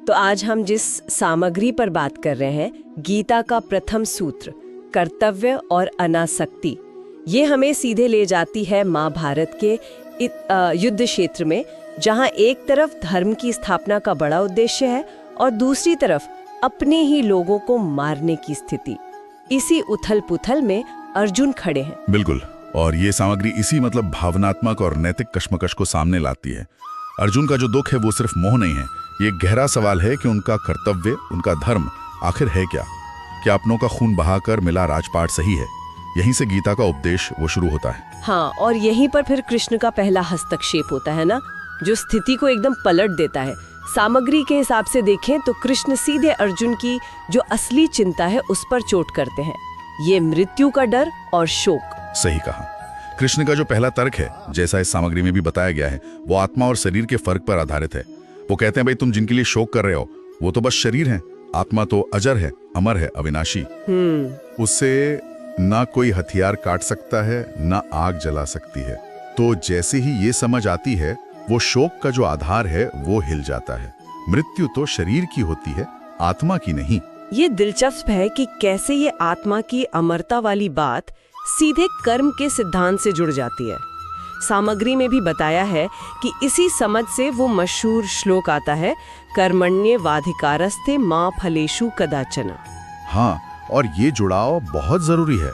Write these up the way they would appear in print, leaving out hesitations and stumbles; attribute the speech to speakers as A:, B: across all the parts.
A: तो आज हम जिस सामग्री पर बात कर रहे हैं, गीता का प्रथम सूत्र कर्तव्य और अनासक्ति, ये हमें सीधे ले जाती है महाभारत के युद्ध क्षेत्र में, जहां एक तरफ धर्म की स्थापना का बड़ा उद्देश्य है और दूसरी तरफ अपने ही लोगों को मारने की स्थिति। इसी उथल पुथल में अर्जुन खड़े हैं।
B: बिल्कुल, और ये सामग्री इसी भावनात्मक और नैतिक कश्मकश को सामने लाती है। अर्जुन का जो दुख है वो सिर्फ मोह नहीं है, ये गहरा सवाल है कि उनका कर्तव्य, उनका धर्म आखिर है क्या? क्या अपनों का खून बहाकर मिला राजपाट सही है? यहीं से गीता का उपदेश वो शुरू होता है।
A: हाँ, और यहीं पर फिर कृष्ण का पहला हस्तक्षेप होता है ना, जो स्थिति को एकदम पलट देता है। सामग्री के हिसाब से देखें तो कृष्ण सीधे अर्जुन की जो असली चिंता है उस पर चोट करते हैं, ये मृत्यु का डर और शोक।
B: सही कहा। कृष्ण का जो पहला तर्क है, जैसा इस सामग्री में भी बताया गया है, वो आत्मा और शरीर के फर्क पर आधारित है। वो कहते हैं भाई, तुम जिनके लिए शोक कर रहे हो वो तो बस शरीर है, आत्मा तो अजर है, अमर है, अविनाशी। उससे ना कोई हथियार काट सकता है, ना आग जला सकती है। तो जैसे ही ये समझ आती है, वो शोक का जो आधार है वो हिल जाता है। मृत्यु तो शरीर की होती है, आत्मा की नहीं।
A: ये दिलचस्प है कि कैसे ये आत्मा की अमरता वाली बात सीधे कर्म के सिद्धांत से जुड़ जाती है। सामग्री में भी बताया है कि इसी समझ से वो मशहूर श्लोक आता है, कर्मण्येवाधिकारस्ते मा फलेषु कदाचन।
B: हाँ, और ये जुड़ाव बहुत जरूरी है।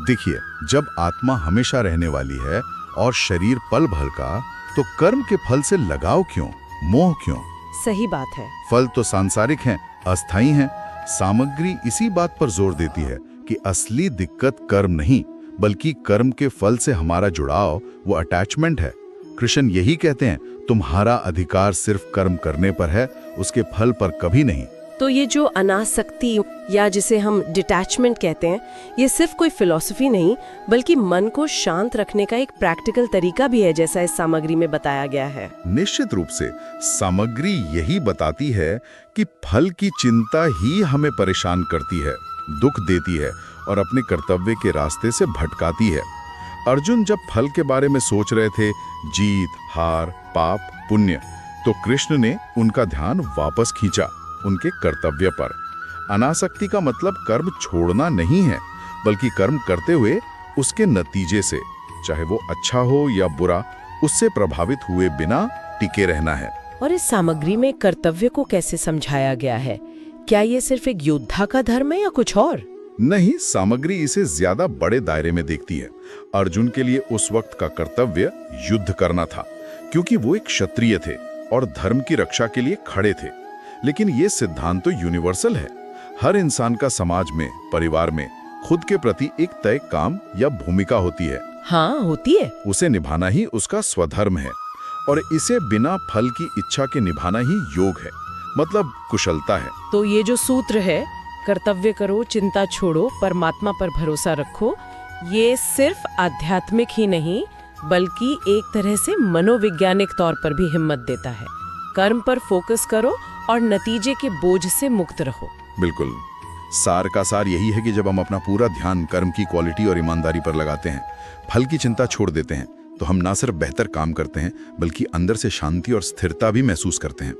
B: देखिए, जब आत्मा हमेशा रहने वाली है और शरीर पल भर का, तो कर्म के फल से लगाव क्यों, मोह क्यों?
A: सही बात है।
B: फल तो सांसारिक हैं, अस्थायी हैं। सामग्री इसी बात पर जोर देती है कि असली दिक्कत कर्म नहीं, बल्कि कर्म के फल से हमारा जुड़ाव, वो अटैचमेंट है। कृष्ण यही कहते हैं, तुम्हारा अधिकार सिर्फ कर्म करने पर है, उसके फल पर कभी नहीं।
A: तो ये जो अनासक्ति या जिसे हम डिटैचमेंट कहते हैं, ये सिर्फ कोई फिलॉसफी नहीं, बल्कि मन को शांत रखने का एक प्रैक्टिकल तरीका भी है, जैसा इस सामग्री में बताया गया है।
B: निश्चित रूप से सामग्री यही बताती है कि फल की चिंता ही हमें परेशान करती है, दुख देती है और अपने कर्तव्य के रास्ते से भटकाती है। अर्जुन जब फल के बारे में सोच रहे थे, जीत, हार, पाप, पुण्य, तो कृष्ण ने उनका ध्यान वापस खींचा उनके कर्तव्य पर। अनासक्ति का मतलब कर्म छोड़ना नहीं है, बल्कि कर्म करते हुए उसके नतीजे से, चाहे वो अच्छा हो या बुरा, उससे प्रभावित हुए बिना टिके रहना है।
A: और इस सामग्री में कर्तव्य को कैसे समझाया गया है? क्या ये सिर्फ एक योद्धा का धर्म है या कुछ और?
B: नहीं, सामग्री इसे ज्यादा बड़े दायरे में देखती है। अर्जुन के लिए उस वक्त का कर्तव्य युद्ध करना था, क्योंकि वो एक क्षत्रिय थे और धर्म की रक्षा के लिए खड़े थे। लेकिन ये सिद्धांत तो यूनिवर्सल है। हर इंसान का समाज में, परिवार में खुद के प्रति एक तय काम या भूमिका होती है।
A: हाँ, होती है।
B: उसे निभाना ही उसका स्वधर्म है, और इसे बिना फल की इच्छा के निभाना ही योग है, मतलब कुशलता है।
A: तो ये जो सूत्र है, कर्तव्य करो, चिंता छोड़ो, परमात्मा पर भरोसा रखो, ये सिर्फ आध्यात्मिक ही नहीं, बल्कि एक तरह से मनोवैज्ञानिक तौर पर भी हिम्मत देता है। कर्म पर फोकस करो और नतीजे के बोझ से मुक्त रहो।
B: बिल्कुल, सार का सार यही है कि जब हम अपना पूरा ध्यान कर्म की क्वालिटी और ईमानदारी पर लगाते हैं, फल की चिंता छोड़ देते हैं, तो हम ना सिर्फ बेहतर काम करते हैं, बल्कि अंदर से शांति और स्थिरता भी महसूस करते हैं।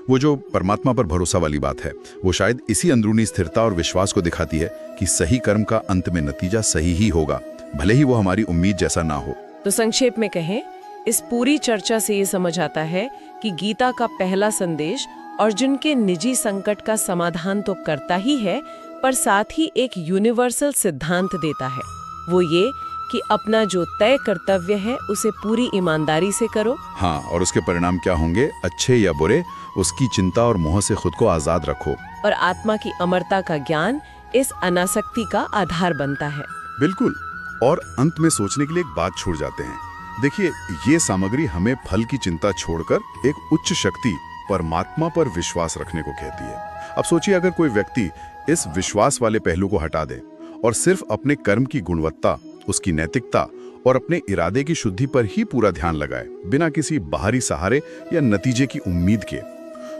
B: वो जो परमात्मा पर भरोसा वाली बात है, वो शायद इसी अंदरूनी स्थिरता और विश्वास को दिखाती है कि सही कर्म का अंत में नतीजा सही ही होगा, भले ही वो हमारी उम्मीद जैसा ना हो।
A: तो संक्षेप में कहें, इस पूरी चर्चा से ये समझ आता है कि गीता का पहला संदेश अर्जुन के निजी संकट का समाधान तो करता ही है, पर साथ ही एक यूनिवर्सल सिद्धांत देता है। वो ये कि अपना जो तय कर्तव्य है उसे पूरी ईमानदारी से करो।
B: हाँ, और उसके परिणाम क्या होंगे, अच्छे या बुरे, उसकी चिंता और मोह से खुद को आजाद रखो।
A: और आत्मा की अमरता का ज्ञान इस अनासक्ति का आधार बनता है।
B: बिल्कुल, और अंत में सोचने के लिए एक बात छोड़ जाते हैं। देखिए, ये सामग्री हमें फल की चिंता छोड़कर एक उच्च शक्ति परमात्मा पर विश्वास रखने को कहती है। अब सोचिए, अगर कोई व्यक्ति इस विश्वास वाले पहलू को हटा दे और सिर्फ अपने कर्म की गुणवत्ता, उसकी नैतिकता और अपने इरादे की शुद्धि पर ही पूरा ध्यान लगाए, बिना किसी बाहरी सहारे या नतीजे की उम्मीद के,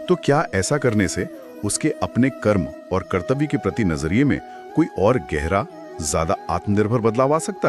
B: तो क्या ऐसा करने से उसके अपने कर्म और कर्तव्य के प्रति नजरिए में कोई और गहरा, ज्यादा आत्मनिर्भर बदलाव आ सकता है?